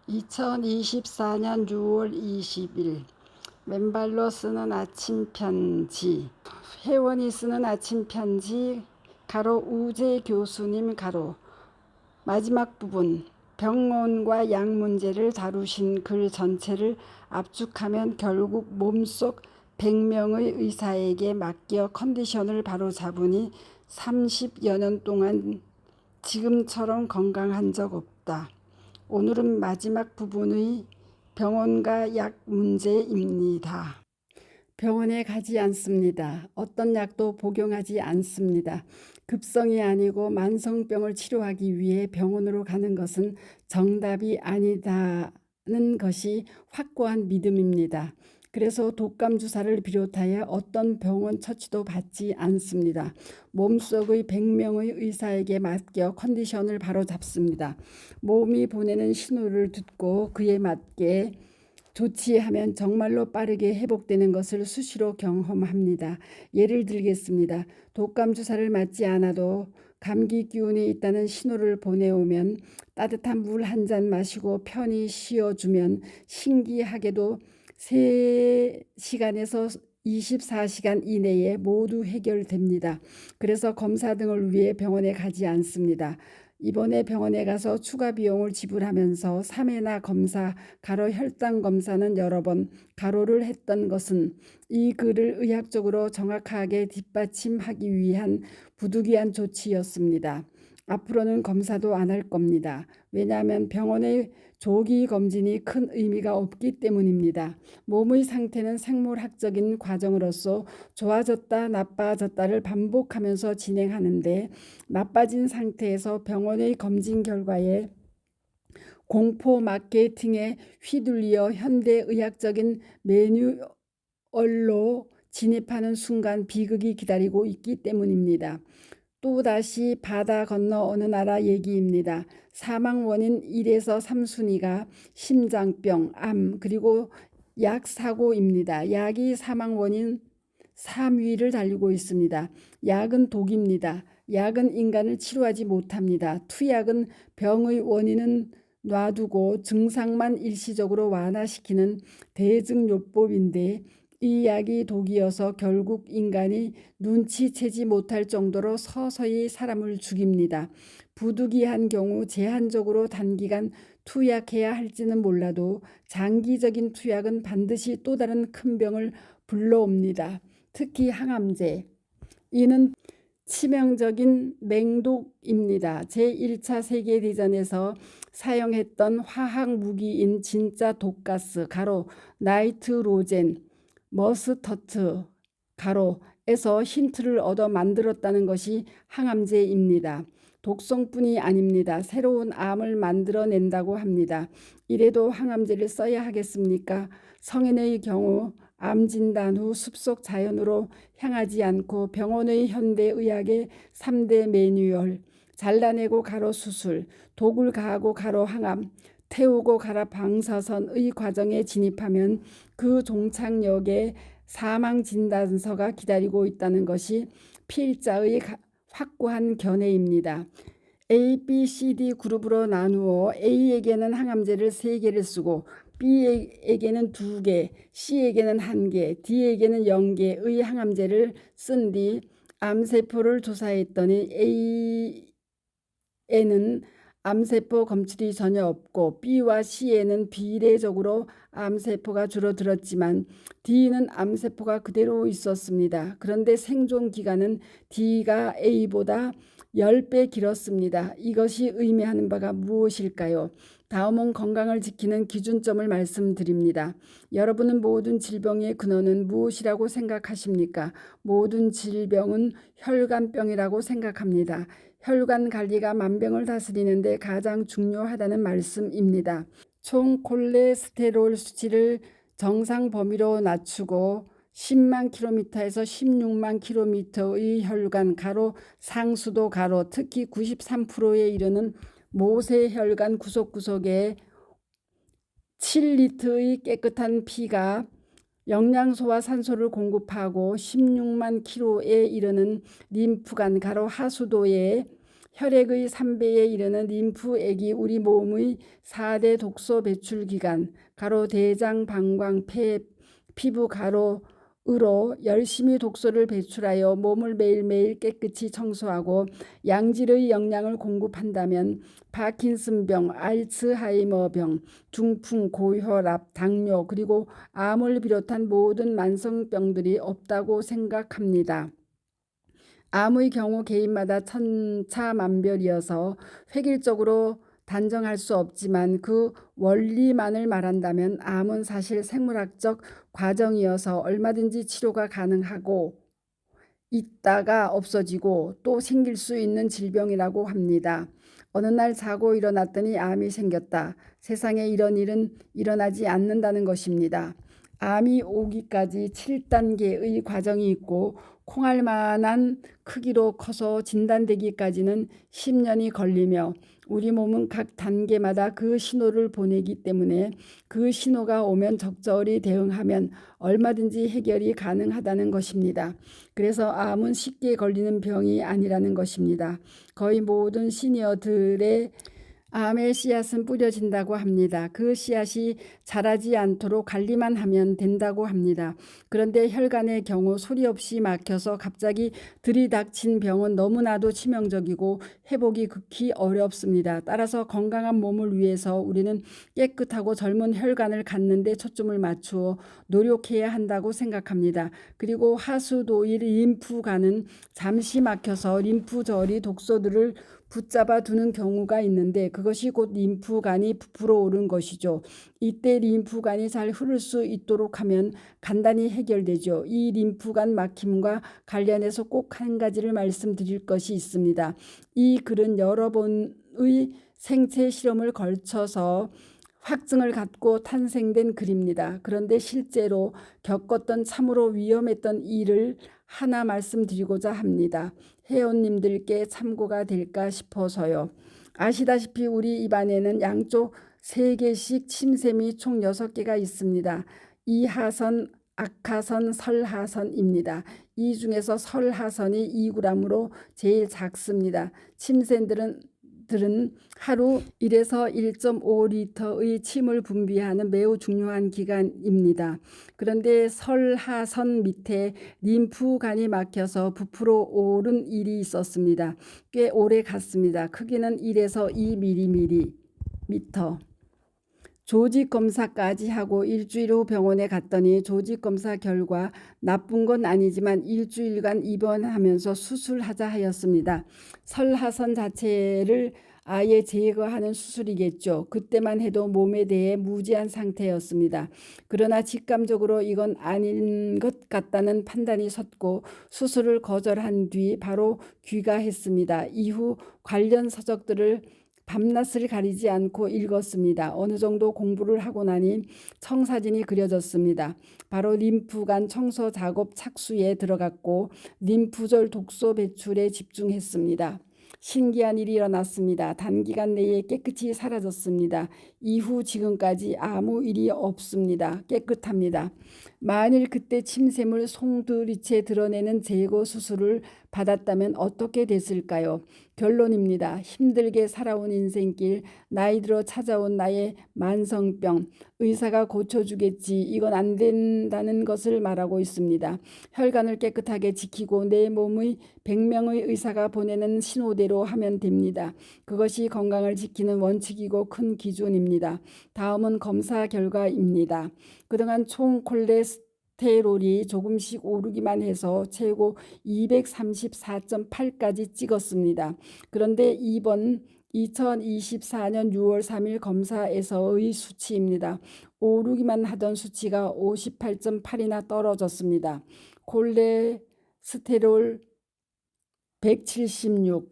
2024년 6월 20일 맨발로 쓰는 아침 편지. 회원이 쓰는 아침 편지 가로 우재 교수님 가로 마지막 부분. 병원과 약 문제를 다루신 글 전체를 압축하면 결국 몸속 100명의 의사에게 맡겨 컨디션을 바로잡으니 30여 년 동안 지금처럼 건강한 적 없다. 오늘은 마지막 부분의 병원과 약 문제입니다. 병원에 가지 않습니다. 어떤 약도 복용하지 않습니다. 급성이 아니고 만성병을 치료하기 위해 병원으로 가는 것은 정답이 아니다는 것이 확고한 믿음입니다. 그래서 독감 주사를 비롯하여 어떤 병원 처치도 받지 않습니다. 몸속의 100명의 의사에게 맡겨 컨디션을 바로잡습니다. 몸이 보내는 신호를 듣고 그에 맞게 조치하면 정말로 빠르게 회복되는 것을 수시로 경험합니다. 예를 들겠습니다. 독감 주사를 맞지 않아도 감기 기운이 있다는 신호를 보내오면 따뜻한 물 한 잔 마시고 편히 쉬어주면 신기하게도 3시간에서 24시간 이내에 모두 해결됩니다. 그래서 검사 등을 위해 병원에 가지 않습니다. 이번에 병원에 가서 추가 비용을 지불하면서 3회나 검사, 가로 혈당 검사는 여러 번 가로를 했던 것은 이 글을 의학적으로 정확하게 뒷받침하기 위한 부득이한 조치였습니다. 앞으로는 검사도 안 할 겁니다. 왜냐하면 병원의 조기 검진이 큰 의미가 없기 때문입니다. 몸의 상태는 생물학적인 과정으로서 좋아졌다 나빠졌다를 반복하면서 진행하는데 나빠진 상태에서 병원의 검진 결과에 공포 마케팅에 휘둘려 현대의학적인 매뉴얼로 진입하는 순간 비극이 기다리고 있기 때문입니다. 또다시 바다 건너 어느 나라 얘기입니다. 사망 원인 1에서 3순위가 심장병, 암, 그리고 약 사고입니다. 약이 사망 원인 3위를 달리고 있습니다. 약은 독입니다. 약은 인간을 치료하지 못합니다. 투약은 병의 원인은 놔두고 증상만 일시적으로 완화시키는 대증요법인데 이 약이 독이어서 결국 인간이 눈치채지 못할 정도로 서서히 사람을 죽입니다. 부득이한 경우 제한적으로 단기간 투약해야 할지는 몰라도 장기적인 투약은 반드시 또 다른 큰 병을 불러옵니다. 특히 항암제. 이는 치명적인 맹독입니다. 제1차 세계대전에서 사용했던 화학 무기인 진짜 독가스 가로 나이트로젠 머스터트 가로에서 힌트를 얻어 만들었다는 것이 항암제입니다. 독성뿐이 아닙니다. 새로운 암을 만들어낸다고 합니다. 이래도 항암제를 써야 하겠습니까? 성인의 경우 암 진단 후 숲속 자연으로 향하지 않고 병원의 현대의학의 3대 매뉴얼, 잘라내고 가로 수술, 독을 가하고 가로 항암, 태우고 가라 방사선의 과정에 진입하면 그 종착역에 사망 진단서가 기다리고 있다는 것이 필자의 확고한 견해입니다. A, B, C, D 그룹으로 나누어 A에게는 항암제를 3개를 쓰고 B에게는 2개, C에게는 1개, D에게는 0개의 항암제를 쓴 뒤 암세포를 조사했더니 A에는 암세포 검출이 전혀 없고 B와 C에는 비례적으로 암세포가 줄어들었지만 D는 암세포가 그대로 있었습니다. 그런데 생존 기간은 D가 A보다 10배 길었습니다. 이것이 의미하는 바가 무엇일까요? 다음은 건강을 지키는 기준점을 말씀드립니다. 여러분은 모든 질병의 근원은 무엇이라고 생각하십니까? 모든 질병은 혈관병이라고 생각합니다. 혈관 관리가 만병을 다스리는데 가장 중요하다는 말씀입니다. 총 콜레스테롤 수치를 정상 범위로 낮추고 10만 킬로미터에서 16만 킬로미터의 혈관 가로 상수도 가로 특히 93%에 이르는 모세혈관 구석구석에 7리터의 깨끗한 피가 영양소와 산소를 공급하고 16만 킬로에 이르는 림프관 가로 하수도에 혈액의 3배에 이르는 림프액이 우리 몸의 4대 독소 배출 기관 가로 대장, 방광, 폐, 피부 가로으로 열심히 독소를 배출하여 몸을 매일매일 깨끗이 청소하고 양질의 영양을 공급한다면 파킨슨병, 알츠하이머병, 중풍, 고혈압, 당뇨 그리고 암을 비롯한 모든 만성병들이 없다고 생각합니다. 암의 경우 개인마다 천차만별이어서 획일적으로 단정할 수 없지만 그 원리만을 말한다면 암은 사실 생물학적 과정이어서 얼마든지 치료가 가능하고 있다가 없어지고 또 생길 수 있는 질병이라고 합니다. 어느 날 자고 일어났더니 암이 생겼다. 세상에 이런 일은 일어나지 않는다는 것입니다. 암이 오기까지 7단계의 과정이 있고 콩알만한 크기로 커서 진단되기까지는 10년이 걸리며 우리 몸은 각 단계마다 그 신호를 보내기 때문에 그 신호가 오면 적절히 대응하면 얼마든지 해결이 가능하다는 것입니다. 그래서 암은 쉽게 걸리는 병이 아니라는 것입니다. 거의 모든 시니어들의 암의 씨앗은 뿌려진다고 합니다. 그 씨앗이 자라지 않도록 관리만 하면 된다고 합니다. 그런데 혈관의 경우 소리 없이 막혀서 갑자기 들이닥친 병은 너무나도 치명적이고 회복이 극히 어렵습니다. 따라서 건강한 몸을 위해서 우리는 깨끗하고 젊은 혈관을 갖는 데 초점을 맞추어 노력해야 한다고 생각합니다. 그리고 하수도의 림프관은 잠시 막혀서 림프절이 독소들을 붙잡아 두는 경우가 있는데 그것이 곧 림프관이 부풀어 오른 것이죠. 이때 림프관이 잘 흐를 수 있도록 하면 간단히 해결되죠. 이 림프관 막힘과 관련해서 꼭 한 가지를 말씀드릴 것이 있습니다. 이 글은 여러 번의 생체 실험을 걸쳐서 확증을 갖고 탄생된 글입니다. 그런데 실제로 겪었던 참으로 위험했던 일을 하나 말씀드리고자 합니다. 회원님들께 참고가 될까 싶어서요. 아시다시피 우리 입안에는 양쪽 3개씩 침샘이 총 6개가 있습니다. 이하선, 악하선, 설하선입니다. 이 중에서 설하선이 2g으로 제일 작습니다. 침샘들은 하루 1에서 1.5리터의 침을 분비하는 매우 중요한 기관입니다. 그런데 설하선 밑에 림프관이 막혀서 부풀어 오른 일이 있었습니다. 꽤 오래 갔습니다. 크기는 1에서 2mm. 조직검사까지 하고 일주일 후 병원에 갔더니 조직검사 결과 나쁜 건 아니지만 일주일간 입원하면서 수술하자 하였습니다. 설하선 자체를 아예 제거하는 수술이겠죠. 그때만 해도 몸에 대해 무지한 상태였습니다. 그러나 직감적으로 이건 아닌 것 같다는 판단이 섰고 수술을 거절한 뒤 바로 귀가했습니다. 이후 관련 서적들을 밤낮을 가리지 않고 읽었습니다. 어느 정도 공부를 하고 나니 청사진이 그려졌습니다. 바로 림프관 청소 작업 착수에 들어갔고 림프절 독소 배출에 집중했습니다. 신기한 일이 일어났습니다. 단기간 내에 깨끗이 사라졌습니다. 이후 지금까지 아무 일이 없습니다. 깨끗합니다. 만일 그때 침샘을 송두리째 드러내는 제거 수술을 받았다면 어떻게 됐을까요? 결론입니다. 힘들게 살아온 인생길, 나이 들어 찾아온 나의 만성병, 의사가 고쳐주겠지, 이건 안 된다는 것을 말하고 있습니다. 혈관을 깨끗하게 지키고 내 몸의 100명의 의사가 보내는 신호대로 하면 됩니다. 그것이 건강을 지키는 원칙이고 큰 기준입니다. 다음은 검사 결과입니다. 그동안 총 콜레스테롤이 조금씩 오르기만 해서 최고 234.8까지 찍었습니다. 그런데 이번 2024년 6월 3일 검사에서의 수치입니다. 오르기만 하던 수치가 58.8이나 떨어졌습니다. 콜레스테롤 176,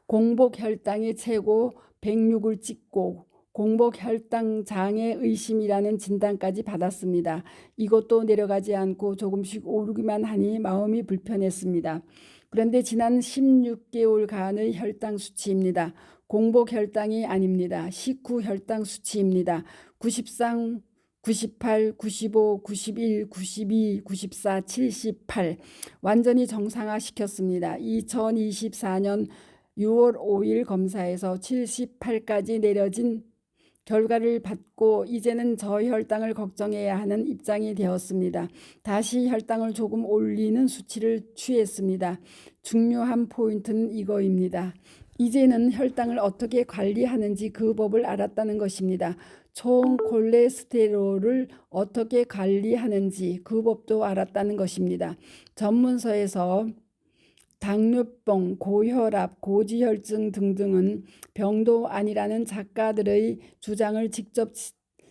공복혈당이 최고 106을 찍고 공복혈당 장애 의심이라는 진단까지 받았습니다. 이것도 내려가지 않고 조금씩 오르기만 하니 마음이 불편했습니다. 그런데 지난 16개월간의 혈당 수치입니다. 공복혈당이 아닙니다. 식후 혈당 수치입니다. 90상 98, 95, 91, 92, 94, 78 완전히 정상화시켰습니다. 2024년 6월 5일 검사에서 78까지 내려진 결과를 받고 이제는 저혈당을 걱정해야 하는 입장이 되었습니다. 다시 혈당을 조금 올리는 수치를 취했습니다. 중요한 포인트는 이거입니다. 이제는 혈당을 어떻게 관리하는지 그 법을 알았다는 것입니다. 총 콜레스테롤을 어떻게 관리하는지 그 법도 알았다는 것입니다. 전문서에서 당뇨병, 고혈압, 고지혈증 등등은 병도 아니라는 작가들의 주장을 직접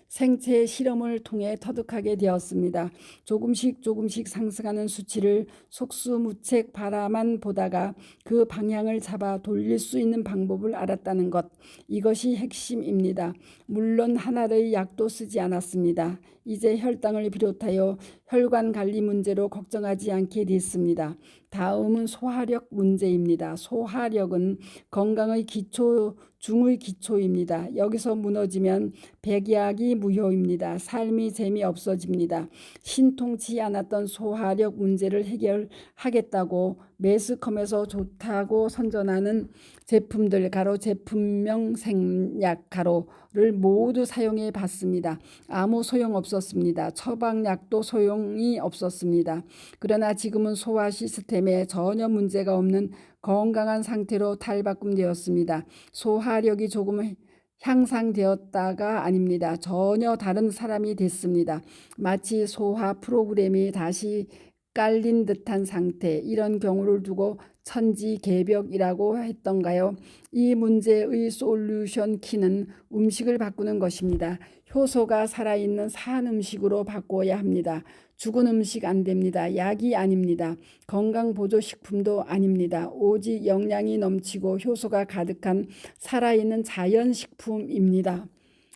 생체 실험을 통해 터득하게 되었습니다. 조금씩 상승하는 수치를 속수무책 바라만 보다가 그 방향을 잡아 돌릴 수 있는 방법을 알았다는 것. 이것이 핵심입니다. 물론 하나의 약도 쓰지 않았습니다. 이제 혈당을 비롯하여 혈관 관리 문제로 걱정하지 않게 됐습니다. 다음은 소화력 문제입니다. 소화력은 건강의 기초 중의 기초입니다. 여기서 무너지면 백약이 무효입니다. 삶이 재미없어집니다. 신통치 않았던 소화력 문제를 해결하겠다고 매스컴에서 좋다고 선전하는 제품들 가로 제품명 생약 가로를 모두 사용해 봤습니다. 아무 소용 없었습니다. 처방약도 소용이 없었습니다. 그러나 지금은 소화 시스템에 전혀 문제가 없는 건강한 상태로 탈바꿈되었습니다. 소화력이 조금 향상되었다가 아닙니다. 전혀 다른 사람이 됐습니다. 마치 소화 프로그램이 다시 깔린 듯한 상태. 이런 경우를 두고 천지개벽이라고 했던가요? 이 문제의 솔루션 키는 음식을 바꾸는 것입니다. 효소가 살아있는 산 음식으로 바꿔야 합니다. 죽은 음식 안 됩니다. 약이 아닙니다. 건강보조식품도 아닙니다. 오직 영양이 넘치고 효소가 가득한 살아있는 자연식품입니다.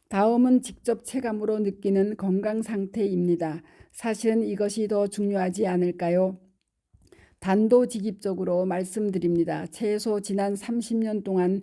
다음은 직접 체감으로 느끼는 건강 상태입니다. 사실은 이것이 더 중요하지 않을까요? 단도직입적으로 말씀드립니다. 최소 지난 30년 동안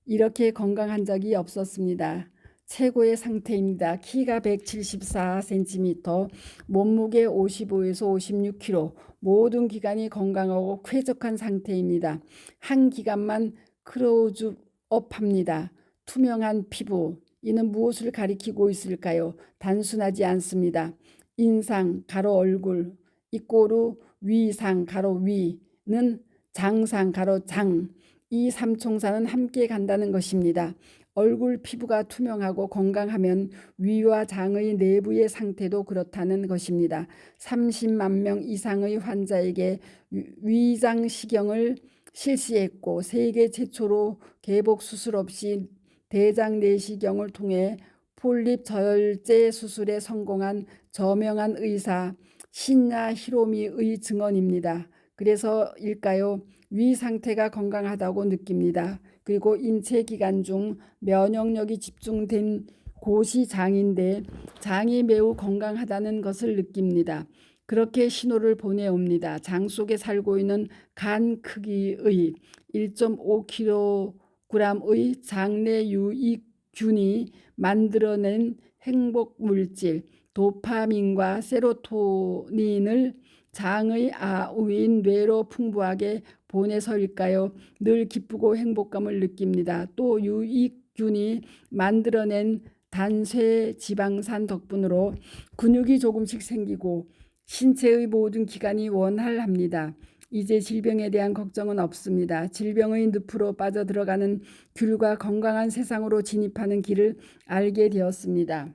이렇게 건강한 적이 없었습니다. 최고의 상태입니다. 키가 174cm, 몸무게 55에서 56kg, 모든 기관이 건강하고 쾌적한 상태입니다. 한 기관만 클로즈업합니다. 투명한 피부, 이는 무엇을 가리키고 있을까요? 단순하지 않습니다. 인상, 가로 얼굴, 이꼬르 위상, 가로 위는 장상, 가로 장, 이 삼총사는 함께 간다는 것입니다. 얼굴 피부가 투명하고 건강하면 위와 장의 내부의 상태도 그렇다는 것입니다. 30만 명 이상의 환자에게 위장식경을 실시했고 세계 최초로 개복 수술 없이 대장 내시경을 통해 폴립 절제 수술에 성공한 저명한 의사 신야 히로미의 증언입니다. 그래서일까요? 위 상태가 건강하다고 느낍니다. 그리고 인체 기관 중 면역력이 집중된 곳이 장인데 장이 매우 건강하다는 것을 느낍니다. 그렇게 신호를 보내옵니다. 장 속에 살고 있는 간 크기의 1.5kg의 장내 유익균이 만들어낸 행복물질 도파민과 세로토닌을 장의 아우인 뇌로 풍부하게 보내서일까요? 늘 기쁘고 행복감을 느낍니다. 또 유익균이 만들어낸 단쇄 지방산 덕분으로 근육이 조금씩 생기고 신체의 모든 기관이 원활합니다. 이제 질병에 대한 걱정은 없습니다. 질병의 늪으로 빠져들어가는 귤과 건강한 세상으로 진입하는 길을 알게 되었습니다.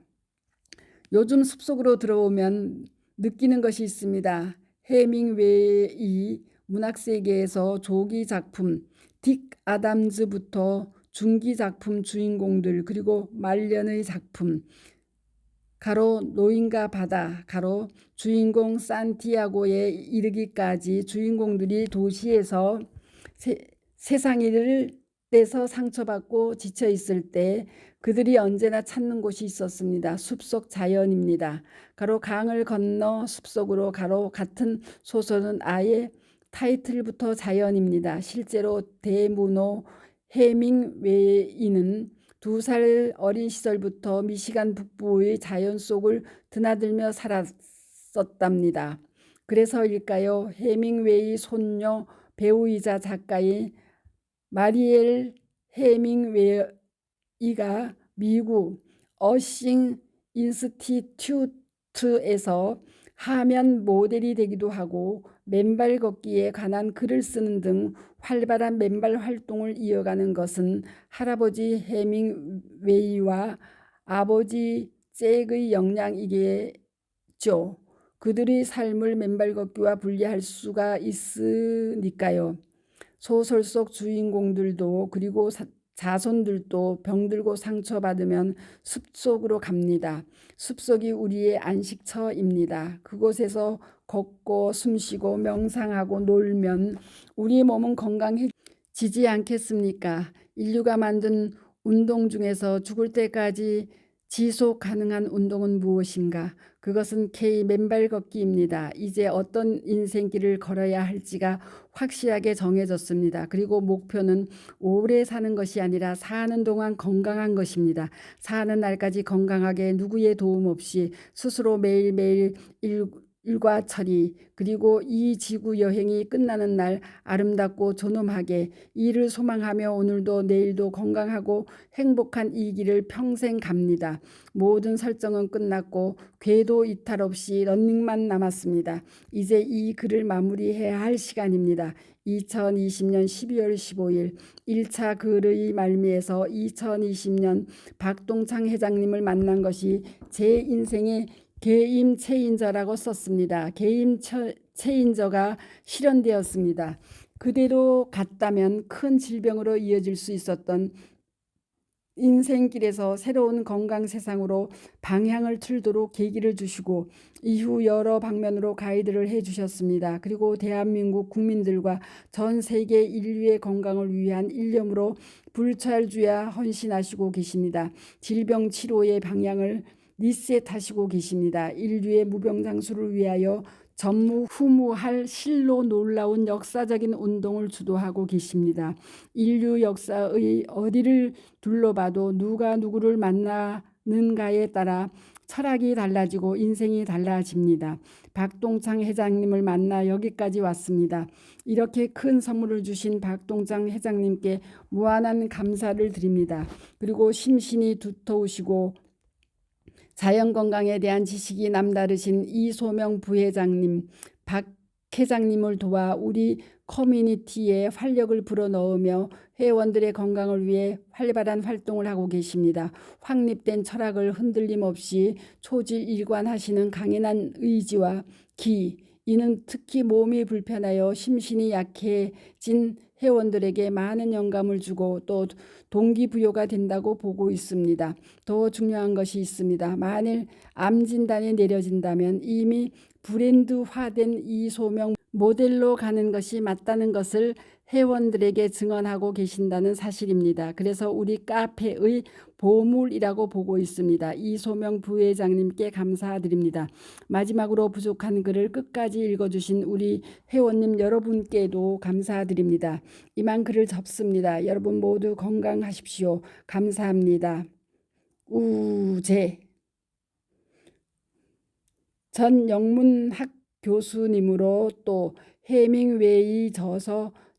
요즘 숲속으로 들어오면 느끼는 것이 있습니다. 해밍웨이 문학세계에서 조기 작품 딕 아담즈부터 중기 작품 주인공들 그리고 말년의 작품 가로 노인과 바다 가로 주인공 산티아고에 이르기까지 주인공들이 도시에서 세상일을 떼서 상처받고 지쳐 있을 때 그들이 언제나 찾는 곳이 있었습니다. 숲속 자연입니다. 가로 강을 건너 숲속으로 가로 같은 소설은 아예 타이틀부터 자연입니다. 실제로 대문호 해밍웨이는 2살 어린 시절부터 미시간 북부의 자연 속을 드나들며 살았었답니다. 그래서일까요? 해밍웨이 손녀 배우이자 작가인 마리엘 해밍웨이가 미국 어싱 인스티튜트에서 하면 모델이 되기도 하고 맨발 걷기에 관한 글을 쓰는 등 활발한 맨발 활동을 이어가는 것은 할아버지 해밍웨이와 아버지 잭의 영향이겠죠. 그들의 삶을 맨발 걷기와 분리할 수가 있으니까요. 소설 속 주인공들도 그리고 자손들도 병들고 상처받으면 숲속으로 갑니다. 숲속이 우리의 안식처입니다. 그곳에서 걷고 숨쉬고 명상하고 놀면 우리 몸은 건강해지지 않겠습니까? 인류가 만든 운동 중에서 죽을 때까지 지속 가능한 운동은 무엇인가? 그것은 K 맨발 걷기입니다. 이제 어떤 인생길을 걸어야 할지가 확실하게 정해졌습니다. 그리고 목표는 오래 사는 것이 아니라 사는 동안 건강한 것입니다. 사는 날까지 건강하게 누구의 도움 없이 스스로 매일매일 일과 처리 그리고 이 지구 여행이 끝나는 날 아름답고 존엄하게 이를 소망하며 오늘도 내일도 건강하고 행복한 이 길을 평생 갑니다. 모든 설정은 끝났고 궤도 이탈 없이 러닝만 남았습니다. 이제 이 글을 마무리해야 할 시간입니다. 2020년 12월 15일 1차 글의 말미에서 2020년 박동창 회장님을 만난 것이 제 인생의 게임 체인저라고 썼습니다. 게임 체인저가 실현되었습니다. 그대로 갔다면 큰 질병으로 이어질 수 있었던 인생길에서 새로운 건강 세상으로 방향을 틀도록 계기를 주시고 이후 여러 방면으로 가이드를 해주셨습니다. 그리고 대한민국 국민들과 전 세계 인류의 건강을 위한 일념으로 불찰주야 헌신하시고 계십니다. 질병 치료의 방향을 리셋하시고 계십니다. 인류의 무병장수를 위하여 전무후무할 실로 놀라운 역사적인 운동을 주도하고 계십니다. 인류 역사의 어디를 둘러봐도 누가 누구를 만나는가에 따라 철학이 달라지고 인생이 달라집니다. 박동창 회장님을 만나 여기까지 왔습니다. 이렇게 큰 선물을 주신 박동창 회장님께 무한한 감사를 드립니다. 그리고 심신이 두터우시고 자연건강에 대한 지식이 남다르신 이소명 부회장님, 박 회장님을 도와 우리 커뮤니티에 활력을 불어넣으며 회원들의 건강을 위해 활발한 활동을 하고 계십니다. 확립된 철학을 흔들림 없이 초지일관하시는 강인한 의지와 기, 이는 특히 몸이 불편하여 심신이 약해진 회원들에게 많은 영감을 주고 또 동기부여가 된다고 보고 있습니다. 더 중요한 것이 있습니다. 만일 암 진단이 내려진다면 이미 브랜드화된 이소명 모델로 가는 것이 맞다는 것을 회원들에게 증언하고 계신다는 사실입니다. 그래서 우리 카페의 보물이라고 보고 있습니다. 이소명 부회장님께 감사드립니다. 마지막으로 부족한 글을 끝까지 읽어주신 우리 회원님 여러분께도 감사드립니다. 이만 글을 접습니다. 여러분 모두 건강하십시오. 감사합니다. 우재 전 영문학 교수님으로 또 해밍웨이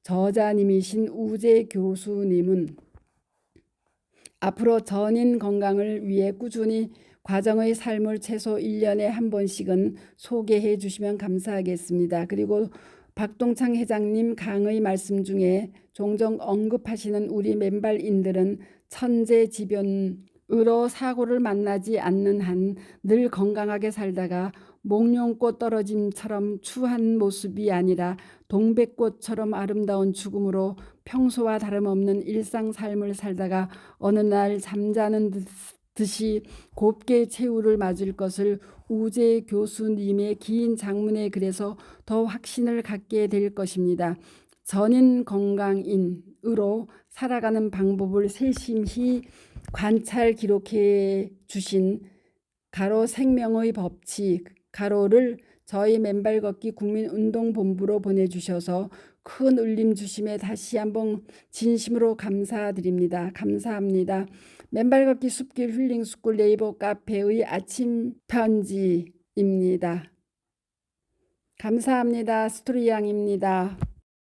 저자님이신 우재 교수님은 앞으로 전인 건강을 위해 꾸준히 과정의 삶을 최소 1년에 한 번씩은 소개해 주시면 감사하겠습니다. 그리고 박동창 회장님 강의 말씀 중에 종종 언급하시는 우리 맨발인들은 천재지변으로 사고를 만나지 않는 한 늘 건강하게 살다가 목련꽃 떨어짐처럼 추한 모습이 아니라 동백꽃처럼 아름다운 죽음으로 평소와 다름없는 일상 삶을 살다가 어느 날 잠자는 듯이 곱게 최후를 맞을 것을 우재 교수님의 긴 장문의 글에서 더 확신을 갖게 될 것입니다. 전인 건강인으로 살아가는 방법을 세심히 관찰 기록해 주신 가로 생명의 법칙 가로를 저희 맨발 걷기 국민운동본부로 보내주셔서 큰 울림 주심에 다시 한번 진심으로 감사드립니다. 감사합니다. 맨발 걷기 숲길 힐링 스쿨 네이버 카페의 아침 편지입니다. 감사합니다. 스토리 양입니다.